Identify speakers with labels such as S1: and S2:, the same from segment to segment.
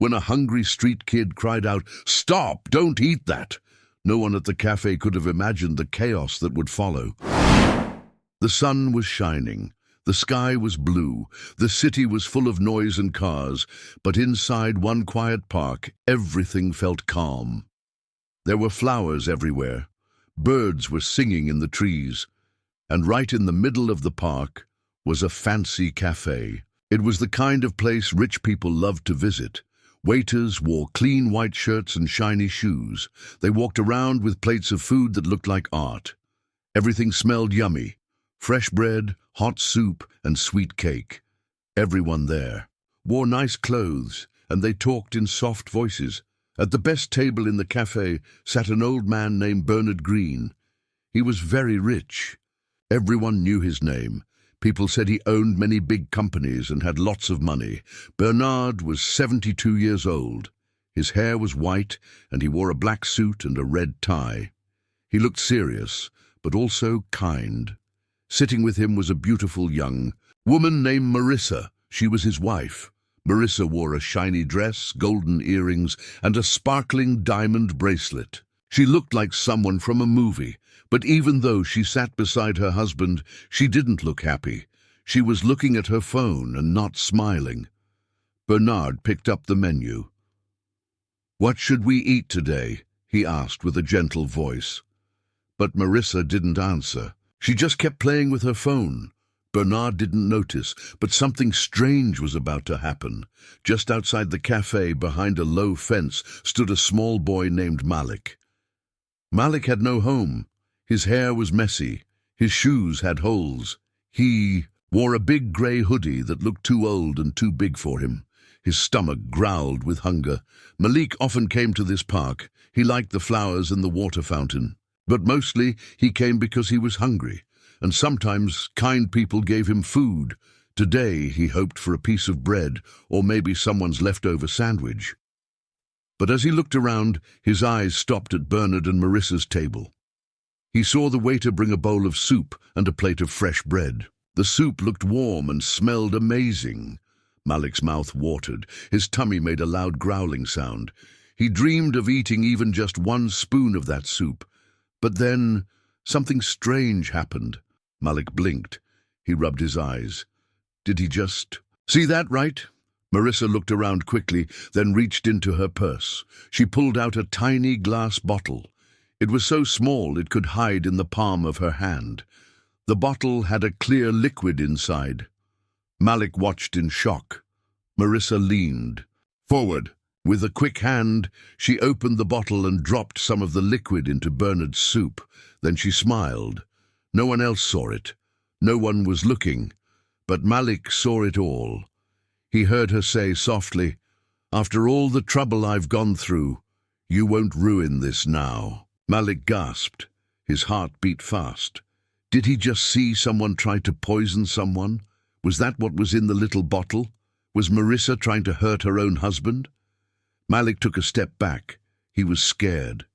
S1: when a hungry street kid cried out, "Stop! Don't eat that!" No one at the cafe could have imagined the chaos that would follow. The sun was shining. The sky was blue. The city was full of noise and cars, but inside one quiet park, everything felt calm. There were flowers everywhere. Birds were singing in the trees. And right in the middle of the park was a fancy cafe. It was the kind of place rich people loved to visit. Waiters wore clean white shirts and shiny shoes. They walked around with plates of food that looked like art. Everything smelled yummy. Fresh bread, hot soup, and sweet cake. Everyone there wore nice clothes, and they talked in soft voices. At the best table in the cafe sat an old man named Bernard Green. He was very rich. Everyone knew his name. People said he owned many big companies and had lots of money. Bernard was 72 years old. His hair was white, and he wore a black suit and a red tie. He looked serious, but also kind. Sitting with him was a beautiful young woman named Marissa. She was his wife. Marissa wore a shiny dress, golden earrings, and a sparkling diamond bracelet. She looked like someone from a movie, but even though she sat beside her husband, she didn't look happy. She was looking at her phone and not smiling. Bernard picked up the menu. "What should we eat today?" he asked with a gentle voice. But Marissa didn't answer. She just kept playing with her phone. Bernard didn't notice, but something strange was about to happen. Just outside the cafe, behind a low fence, stood a small boy named Malik. Malik had no home. His hair was messy. His shoes had holes. He wore a big grey hoodie that looked too old and too big for him. His stomach growled with hunger. Malik often came to this park. He liked the flowers and the water fountain. But mostly he came because he was hungry, and sometimes kind people gave him food. Today he hoped for a piece of bread or maybe someone's leftover sandwich. But as he looked around, his eyes stopped at Bernard and Marissa's table. He saw the waiter bring a bowl of soup and a plate of fresh bread. The soup looked warm and smelled amazing. Malik's mouth watered. His tummy made a loud growling sound. He dreamed of eating even just one spoon of that soup. But then something strange happened. Malik blinked. He rubbed his eyes. Did he just see that right? Marissa looked around quickly, then reached into her purse. She pulled out a tiny glass bottle. It was so small it could hide in the palm of her hand. The bottle had a clear liquid inside. Malik watched in shock. Marissa leaned forward. With a quick hand, she opened the bottle and dropped some of the liquid into Bernard's soup. Then she smiled. No one else saw it. No one was looking. But Malik saw it all. He heard her say softly, "After all the trouble I've gone through, you won't ruin this now." Malik gasped. His heart beat fast. Did he just see someone try to poison someone? Was that what was in the little bottle? Was Marissa trying to hurt her own husband? Malik took a step back. He was scared.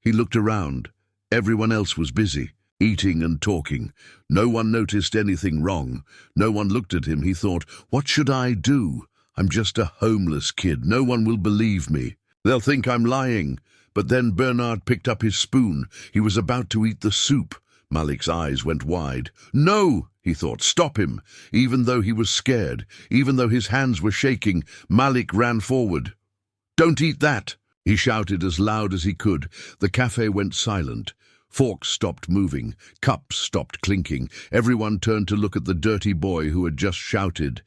S1: He looked around. Everyone else was busy, eating and talking. No one noticed anything wrong. No one looked at him. He thought, "What should I do? I'm just a homeless kid. No one will believe me. They'll think I'm lying." But then Bernard picked up his spoon. He was about to eat the soup. Malik's eyes went wide. "No!" he thought. "Stop him." Even though he was scared, even though his hands were shaking, Malik ran forward. "Don't eat that!" he shouted as loud as he could. The cafe went silent. Forks stopped moving. Cups stopped clinking. Everyone turned to look at the dirty boy who had just shouted.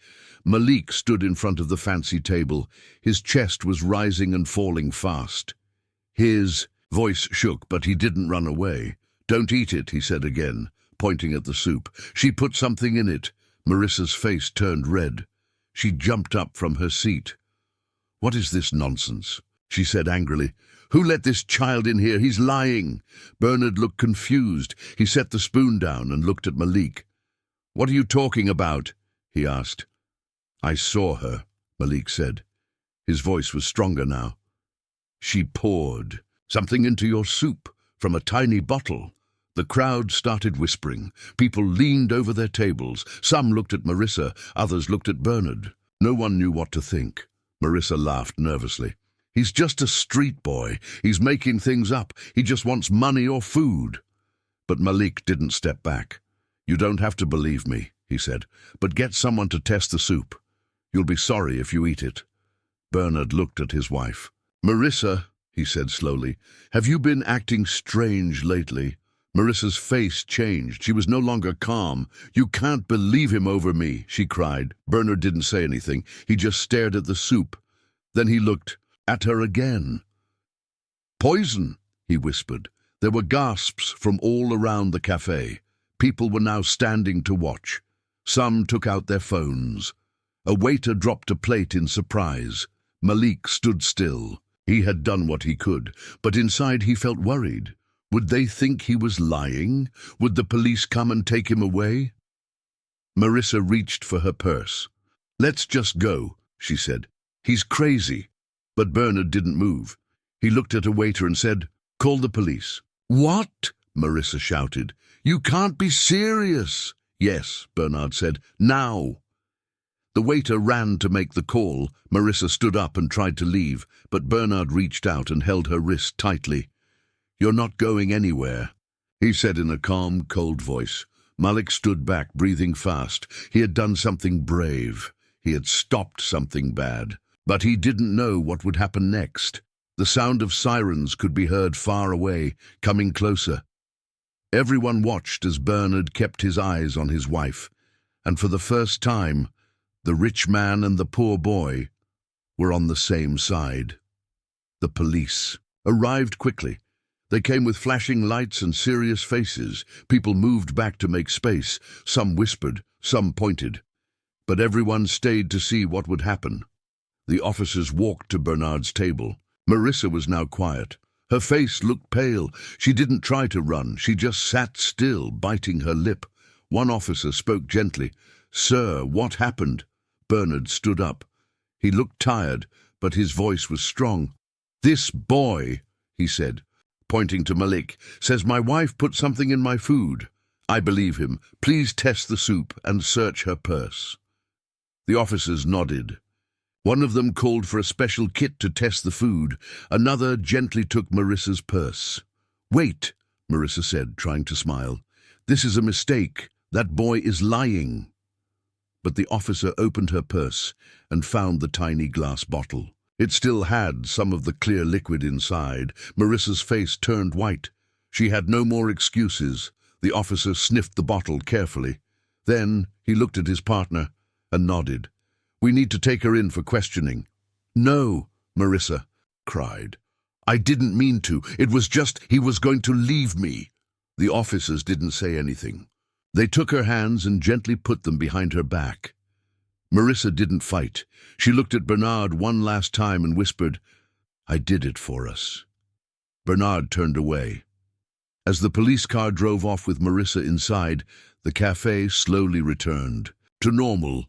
S1: Malik stood in front of the fancy table. His chest was rising and falling fast. His voice shook, but he didn't run away. "Don't eat it," he said again, pointing at the soup. "She put something in it." Marissa's face turned red. She jumped up from her seat. "What is this nonsense?" she said angrily. "Who let this child in here? He's lying." Bernard looked confused. He set the spoon down and looked at Malik. "What are you talking about?" he asked. "I saw her," Malik said. His voice was stronger now. "She poured something into your soup from a tiny bottle." The crowd started whispering. People leaned over their tables. Some looked at Marissa, others looked at Bernard. No one knew what to think. Marissa laughed nervously. He's just a street boy. He's making things up. He just wants money or food. But Malik didn't step back. You don't have to believe me, he said, but get someone to test the soup. You'll be sorry if you eat it. Bernard looked at his wife. Marissa, he said slowly, have you been acting strange lately? Marissa's face changed. She was no longer calm. You can't believe him over me, she cried. Bernard didn't say anything. He just stared at the soup. Then he looked at her again. Poison, he whispered. There were gasps from all around the cafe. People were now standing to watch. Some took out their phones. A waiter dropped a plate in surprise. Malik stood still. He had done what he could, but inside he felt worried. Would they think he was lying? Would the police come and take him away? Marissa reached for her purse. Let's just go, she said. He's crazy. But Bernard didn't move. He looked at a waiter and said, call the police. What? Marissa shouted. You can't be serious. Yes, Bernard said. Now. The waiter ran to make the call. Marissa stood up and tried to leave, but Bernard reached out and held her wrist tightly. You're not going anywhere, he said in a calm, cold voice. Malik stood back, breathing fast. He had done something brave. He had stopped something bad. But he didn't know what would happen next. The sound of sirens could be heard far away, coming closer. Everyone watched as Bernard kept his eyes on his wife, and for the first time, the rich man and the poor boy were on the same side. The police arrived quickly. They came with flashing lights and serious faces. People moved back to make space. Some whispered, some pointed. But everyone stayed to see what would happen. The officers walked to Bernard's table. Marissa was now quiet. Her face looked pale. She didn't try to run. She just sat still, biting her lip. One officer spoke gently. Sir, what happened? Bernard stood up. He looked tired, but his voice was strong. This boy, he said, pointing to Malik, says my wife put something in my food. I believe him. Please test the soup and search her purse. The officers nodded. One of them called for a special kit to test the food. Another gently took Marissa's purse. Wait, Marissa said, trying to smile. This is a mistake. That boy is lying. But the officer opened her purse and found the tiny glass bottle. It still had some of the clear liquid inside. Marissa's face turned white. She had no more excuses. The officer sniffed the bottle carefully. Then he looked at his partner and nodded. We need to take her in for questioning. No, Marissa cried. I didn't mean to. It was just he was going to leave me. The officers didn't say anything. They took her hands and gently put them behind her back. Marissa didn't fight. She looked at Bernard one last time and whispered, I did it for us. Bernard turned away. As the police car drove off with Marissa inside, the cafe slowly returned to normal.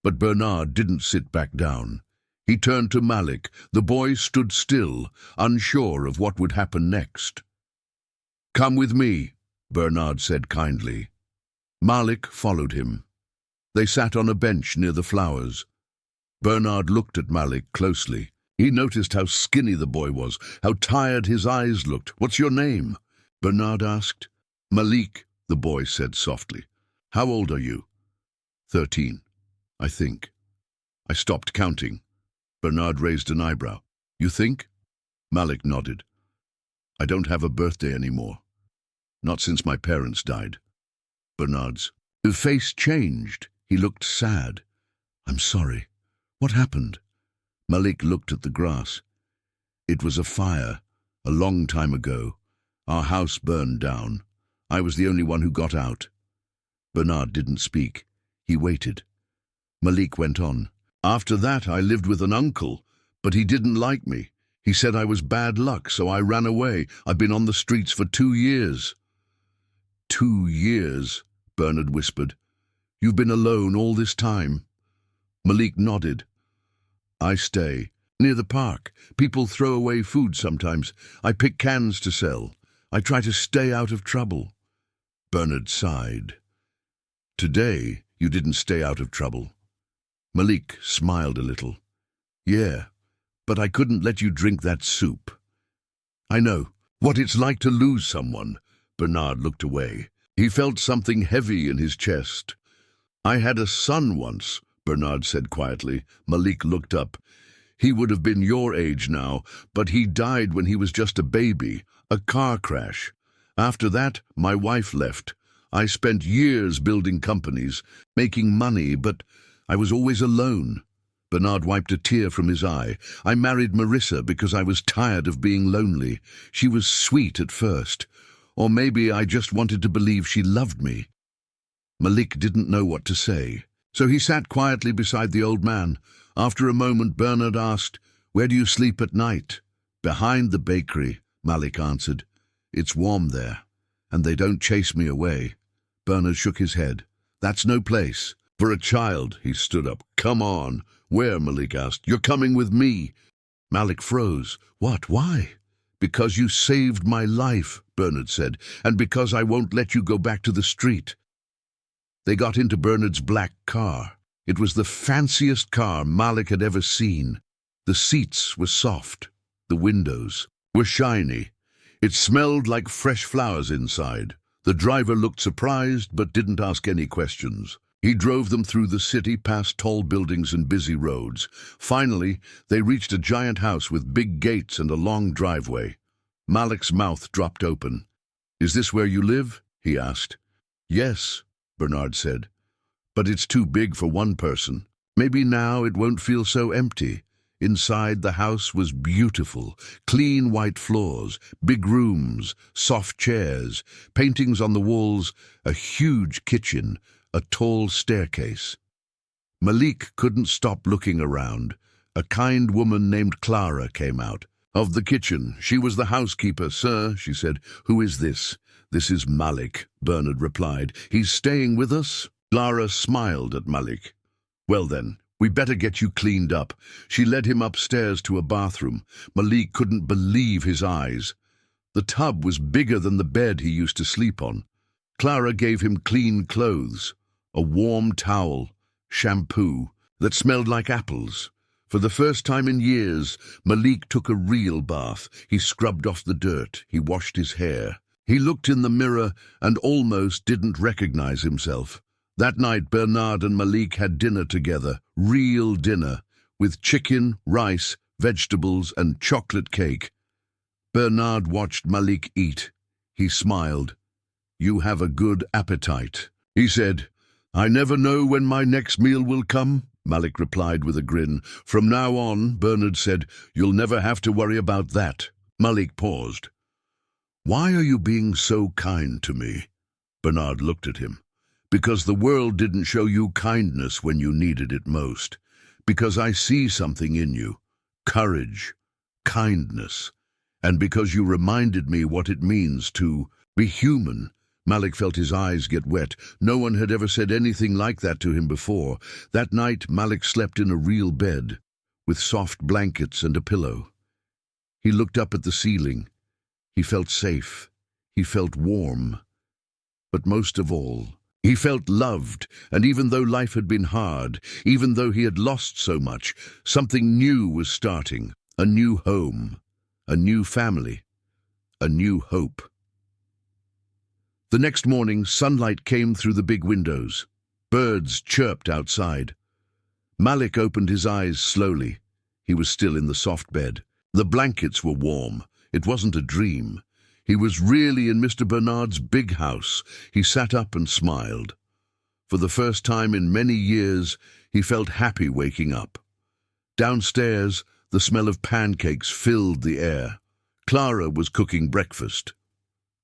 S1: But Bernard didn't sit back down. He turned to Malik. The boy stood still, unsure of what would happen next. Come with me, Bernard said kindly. Malik followed him. They sat on a bench near the flowers. Bernard looked at Malik closely. He noticed how skinny the boy was, how tired his eyes looked. What's your name? Bernard asked. Malik, the boy said softly. How old are you? 13, I think. I stopped counting. Bernard raised an eyebrow. You think? Malik nodded. I don't have a birthday anymore. Not since my parents died. Bernard's face changed. He looked sad. I'm sorry. What happened? Malik looked at the grass. It was a fire, a long time ago. Our house burned down. I was the only one who got out. Bernard didn't speak. He waited. Malik went on. After that, I lived with an uncle, but he didn't like me. He said I was bad luck, so I ran away. I've been on the streets for 2 years. 2 years, Bernard whispered. You've been alone all this time. Malik nodded. I stay. Near the park. People throw away food sometimes. I pick cans to sell. I try to stay out of trouble. Bernard sighed. Today, you didn't stay out of trouble. Malik smiled a little. Yeah, but I couldn't let you drink that soup. I know what it's like to lose someone. Bernard looked away. He felt something heavy in his chest. I had a son once, Bernard said quietly. Malik looked up. He would have been your age now, but he died when he was just a baby, a car crash. After that, my wife left. I spent years building companies, making money, but I was always alone. Bernard wiped a tear from his eye. I married Marissa because I was tired of being lonely. She was sweet at first. Or maybe I just wanted to believe she loved me. Malik didn't know what to say, so he sat quietly beside the old man. After a moment, Bernard asked, "Where do you sleep at night?" "Behind the bakery," Malik answered. "It's warm there, and they don't chase me away." Bernard shook his head. "That's no place." "For a child," he stood up. "Come on." "Where?" Malik asked. "You're coming with me." Malik froze. "What? Why?" "Because you saved my life," Bernard said, "and because I won't let you go back to the street." They got into Bernard's black car. It was the fanciest car Malik had ever seen. The seats were soft. The windows were shiny. It smelled like fresh flowers inside. The driver looked surprised but didn't ask any questions. He drove them through the city, past tall buildings and busy roads. Finally, they reached a giant house with big gates and a long driveway. Malik's mouth dropped open. "Is this where you live?" he asked. "Yes," Bernard said. "But it's too big for one person. Maybe now it won't feel so empty." Inside, the house was beautiful. Clean white floors, big rooms, soft chairs, paintings on the walls, a huge kitchen, a tall staircase. Malik couldn't stop looking around. A kind woman named Clara came out of the kitchen. She was the housekeeper. "Sir," she said, "who is this?" "This is Malik," Bernard replied. "He's staying with us?" Clara smiled at Malik. "Well then, we better get you cleaned up." She led him upstairs to a bathroom. Malik couldn't believe his eyes. The tub was bigger than the bed he used to sleep on. Clara gave him clean clothes, a warm towel, shampoo that smelled like apples. For the first time in years, Malik took a real bath. He scrubbed off the dirt. He washed his hair. He looked in the mirror and almost didn't recognize himself. That night, Bernard and Malik had dinner together, real dinner, with chicken, rice, vegetables, and chocolate cake. Bernard watched Malik eat. He smiled. "You have a good appetite," he said. "I never know when my next meal will come," Malik replied with a grin. "From now on," Bernard said, "you'll never have to worry about that." Malik paused. "Why are you being so kind to me?" Bernard looked at him. "Because the world didn't show you kindness when you needed it most. Because I see something in you. Courage. Kindness. And because you reminded me what it means to be human." Malik felt his eyes get wet. No one had ever said anything like that to him before. That night, Malik slept in a real bed, with soft blankets and a pillow. He looked up at the ceiling. He felt safe. He felt warm. But most of all, he felt loved, and even though life had been hard, even though he had lost so much, something new was starting. A new home, a new family, a new hope. The next morning, sunlight came through the big windows. Birds chirped outside. Malik opened his eyes slowly. He was still in the soft bed. The blankets were warm. It wasn't a dream. He was really in Mr. Bernard's big house. He sat up and smiled. For the first time in many years, he felt happy waking up. Downstairs, the smell of pancakes filled the air. Clara was cooking breakfast.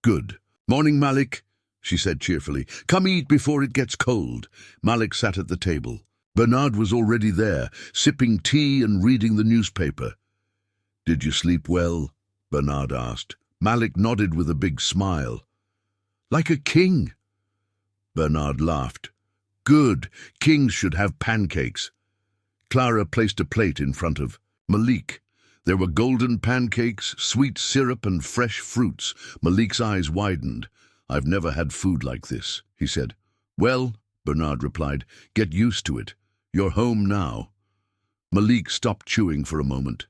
S1: "Good. Morning, Malik," she said cheerfully. "Come eat before it gets cold." Malik sat at the table. Bernard was already there, sipping tea and reading the newspaper. "Did you sleep well?" Bernard asked. Malik nodded with a big smile. "Like a king." Bernard laughed. "Good. Kings should have pancakes." Clara placed a plate in front of Malik. There were golden pancakes, sweet syrup, and fresh fruits. Malik's eyes widened. "I've never had food like this," he said. "Well," Bernard replied, "get used to it. You're home now." Malik stopped chewing for a moment.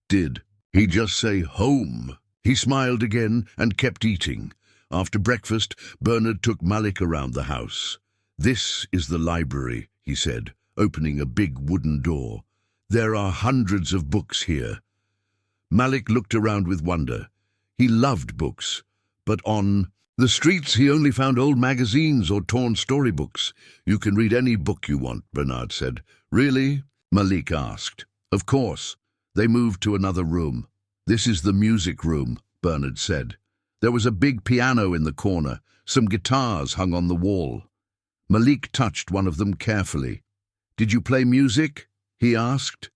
S1: Did he just say home? He smiled again and kept eating. After breakfast, Bernard took Malik around the house. "This is the library," he said, opening a big wooden door. "There are hundreds of books here." Malik looked around with wonder. He loved books, but on the streets he only found old magazines or torn storybooks. "You can read any book you want," Bernard said. "Really?" Malik asked. "Of course." They moved to another room. "This is the music room," Bernard said. There was a big piano in the corner. Some guitars hung on the wall. Malik touched one of them carefully. "Did you play music?" he asked.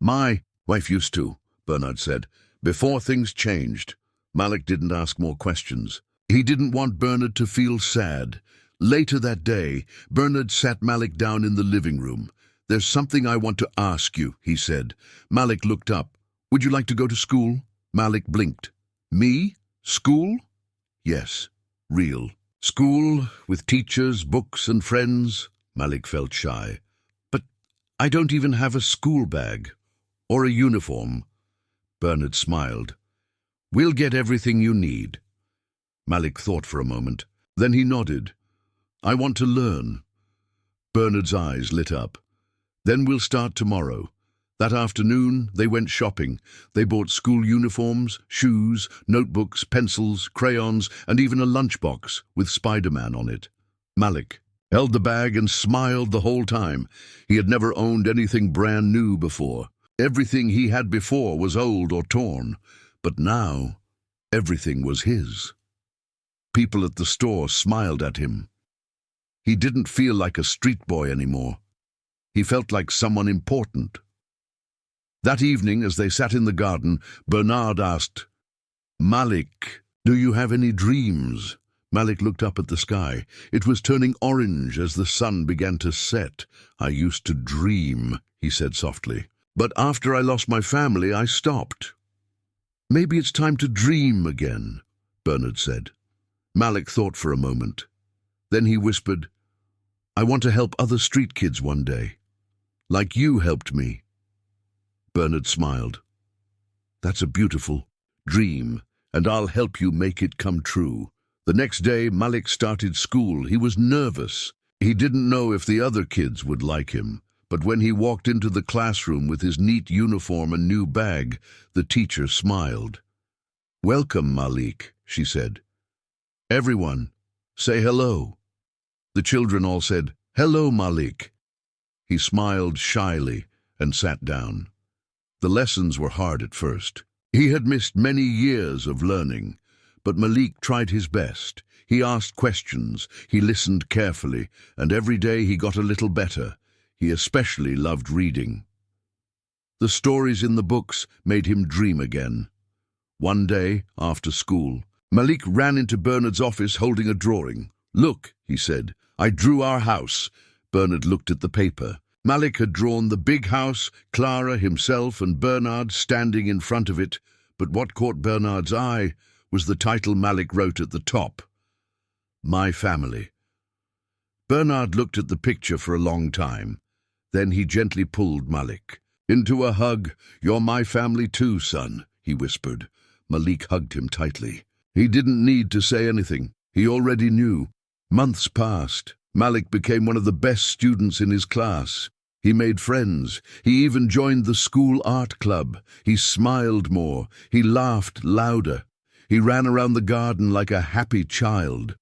S1: "My wife used to," Bernard said, "before things changed." Malik didn't ask more questions. He didn't want Bernard to feel sad. Later that day, Bernard sat Malik down in the living room. "There's something I want to ask you," he said. Malik looked up. "Would you like to go to school?" Malik blinked. "Me? School?" "Yes, real. School, with teachers, books and friends." Malik felt shy. "But I don't even have a school bag. Or a uniform." Bernard smiled. "We'll get everything you need." Malik thought for a moment. Then he nodded. "I want to learn." Bernard's eyes lit up. "Then we'll start tomorrow." That afternoon, they went shopping. They bought school uniforms, shoes, notebooks, pencils, crayons, and even a lunchbox with Spider-Man on it. Malik held the bag and smiled the whole time. He had never owned anything brand new before. Everything he had before was old or torn. But now, everything was his. People at the store smiled at him. He didn't feel like a street boy anymore. He felt like someone important. That evening, as they sat in the garden, Bernard asked, "Malik, do you have any dreams?" Malik looked up at the sky. It was turning orange as the sun began to set. "I used to dream," he said softly. "But after I lost my family, I stopped." "Maybe it's time to dream again," Bernard said. Malik thought for a moment. Then he whispered, "I want to help other street kids one day, like you helped me." Bernard smiled. "That's a beautiful dream, and I'll help you make it come true." The next day, Malik started school. He was nervous. He didn't know if the other kids would like him. But when he walked into the classroom with his neat uniform and new bag, the teacher smiled. "Welcome, Malik," she said. "Everyone, say hello." The children all said, "Hello, Malik." He smiled shyly and sat down. The lessons were hard at first. He had missed many years of learning, but Malik tried his best. He asked questions, he listened carefully, and every day he got a little better. He especially loved reading. The stories in the books made him dream again. One day, after school, Malik ran into Bernard's office holding a drawing. "Look," he said, "I drew our house." Bernard looked at the paper. Malik had drawn the big house, Clara, himself, and Bernard standing in front of it, but what caught Bernard's eye was the title Malik wrote at the top, "My Family." Bernard looked at the picture for a long time. Then he gently pulled Malik into a hug. "You're my family too, son," he whispered. Malik hugged him tightly. He didn't need to say anything. He already knew. Months passed. Malik became one of the best students in his class. He made friends. He even joined the school art club. He smiled more. He laughed louder. He ran around the garden like a happy child.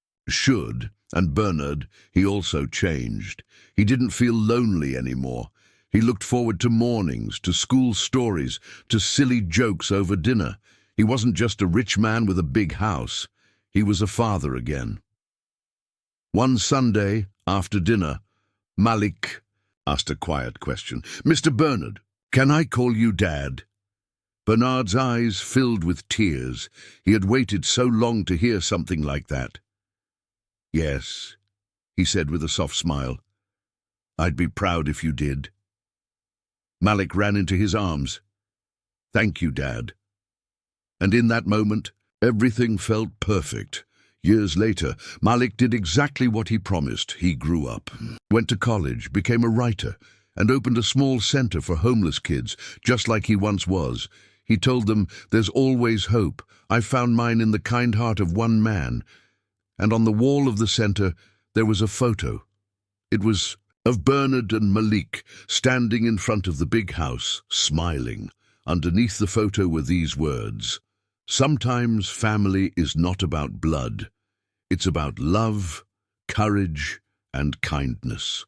S1: And Bernard, he also changed. He didn't feel lonely anymore. He looked forward to mornings, to school stories, to silly jokes over dinner. He wasn't just a rich man with a big house. He was a father again. One Sunday, after dinner, Malik asked a quiet question. "Mr. Bernard, can I call you Dad?" Bernard's eyes filled with tears. He had waited so long to hear something like that. "Yes," he said with a soft smile. "I'd be proud if you did." Malik ran into his arms. "Thank you, Dad." And in that moment, everything felt perfect. Years later, Malik did exactly what he promised. He grew up, went to college, became a writer. and opened a small center for homeless kids, just like he once was. He told them, "There's always hope. I found mine in the kind heart of one man." And on the wall of the center, there was a photo. It was of Bernard and Malik standing in front of the big house, smiling. Underneath the photo were these words: "Sometimes family is not about blood. It's about love, courage, and kindness."